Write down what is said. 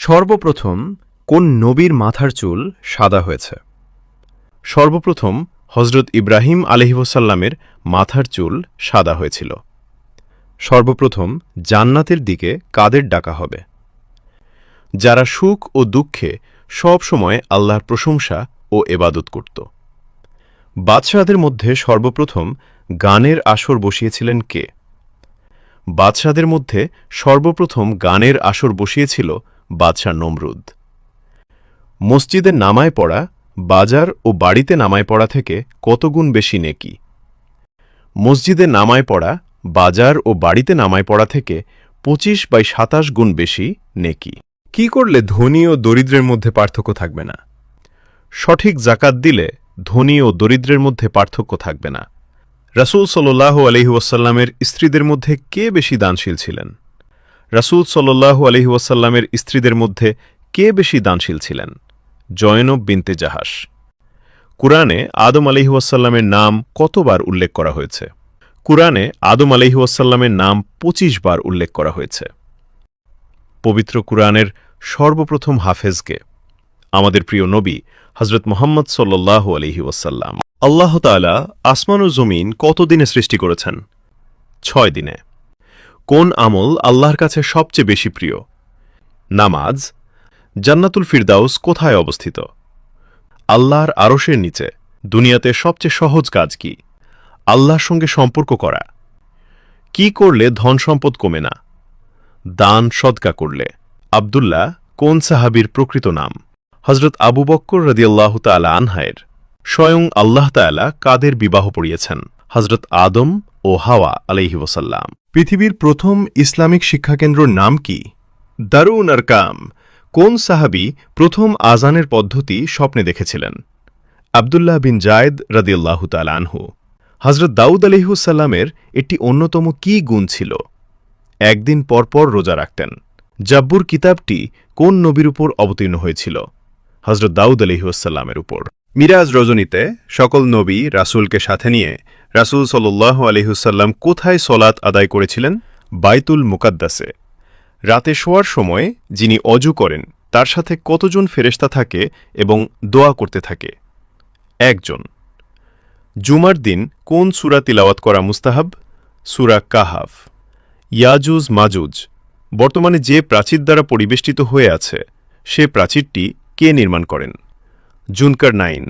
সর্বপ্রথম কোন নবীর মাথার চুল সাদা হয়েছে? সর্বপ্রথম হজরত ইব্রাহিম আলাইহিসসালামের মাথার চুল সাদা হয়েছিল। সর্বপ্রথম জান্নাতের দিকে কাদের ডাকা হবে? যারা সুখ ও দুঃখে সব সময় আল্লাহর প্রশংসা ও এবাদত করত। বাদশাহদের মধ্যে সর্বপ্রথম গানের আসর বসিয়েছিলেন কে? বাদশাহদের মধ্যে সর্বপ্রথম গানের আসর বসিয়েছিল বাদশাহ নমরুদ। মসজিদে নামায় পড়া বাজার ও বাড়িতে নামায় পড়া থেকে কত গুণ বেশি নেকি? মসজিদে নামায় পড়া বাজার ও বাড়িতে নামায় পড়া থেকে 25/27 গুণ বেশি নেকি। কি করলে ধনী ও দরিদ্রের মধ্যে পার্থক্য থাকবে না? সঠিক জাকাত দিলে ধনী ও দরিদ্রের মধ্যে পার্থক্য থাকবে না। রাসূল সাল্লাল্লাহু আলাইহি ওয়াসাল্লামের স্ত্রীদের মধ্যে কে বেশি দানশীল ছিলেন? রাসূল সাল্লাল্লাহু আলাইহি ওয়াসাল্লামের স্ত্রীদের মধ্যে কে বেশি দানশীল ছিলেন? জয়নব বিনতে জাহাশ। কুরআনে আদম আলাইহি ওয়াসাল্লামের নাম কতবার উল্লেখ করা হয়েছে? কুরআনে আদম আলাইহি ওয়াসাল্লামের নাম 25 বার উল্লেখ করা হয়েছে। পবিত্র কুরআনের সর্বপ্রথম হাফেজকে? আমাদের প্রিয় নবী হযরত মুহাম্মদ সাল্লাল্লাহু আলাইহি ওয়াসাল্লাম। আল্লাহ তাআলা আসমান ও জমিন কত দিনে সৃষ্টি করেছেন? 6 দিনে। কোন আমল আল্লাহর কাছে সবচেয়ে বেশি প্রিয়? নামাজ। জান্নাতুল ফিরদাউস কোথায় অবস্থিত? আল্লাহর আরশের নিচে। দুনিয়াতে সবচেয়ে সহজ কাজ কি? আল্লাহর সঙ্গে সম্পর্ক করা। কি করলে ধন সম্পদ কমে না? দান সদকা করলে। আব্দুল্লাহ কোন সাহাবীর প্রকৃত নাম? হযরত আবু বকর রাদিয়াল্লাহু তাআলা আনহায়ের। স্বয়ং আল্লাহ তাআলা কাদের বিবাহ পড়িয়েছেন? হযরত আদম ও হাওয়া আলাইহি ওয়াসাল্লাম। পৃথিবীর প্রথম ইসলামিক শিক্ষাকেন্দ্রর নাম কি? দারুন আরকাম। কোন সাহাবী প্রথম আজানের পদ্ধতি স্বপ্নে দেখেছিলেন? আব্দুল্লাহ বিন জায়েদ রাদিয়াল্লাহু তাআলা আনহু। হযরত দাউদ আলাইহিসসালামের একটি অন্যতম কি গুণ ছিল? একদিন পরপর রোজা রাখতেন। জাব্বুর কিতাবটি কোন নবীর উপর অবতীর্ণ হয়েছিল? হযরত দাউদ আলাইহিসসালামের উপর। মিরাজ রজনীতে সকল নবী রাসূলকে সাথে নিয়ে রাসূল সাল্লাল্লাহু আলাইহি ওয়াসাল্লাম কোথায় সলাত আদায় করেছিলেন? বাইতুল মুকাদ্দাসে। রাতে শোয়ার সময় যিনি অজু করেন তার সাথে কতজন ফেরেশতা থাকে এবং দোয়া করতে থাকে? একজন। জুমার দিন কোন সূরা তিলাওয়াত করা মুস্তাহাব? সূরা কাহাফ। ইয়াজুজ মাজুজ বর্তমানে যে প্রাচীর দ্বারা পরিবেষ্টিত হয়ে আছে সে প্রাচীরটি কে নির্মাণ করেন? জুনকার নাইন।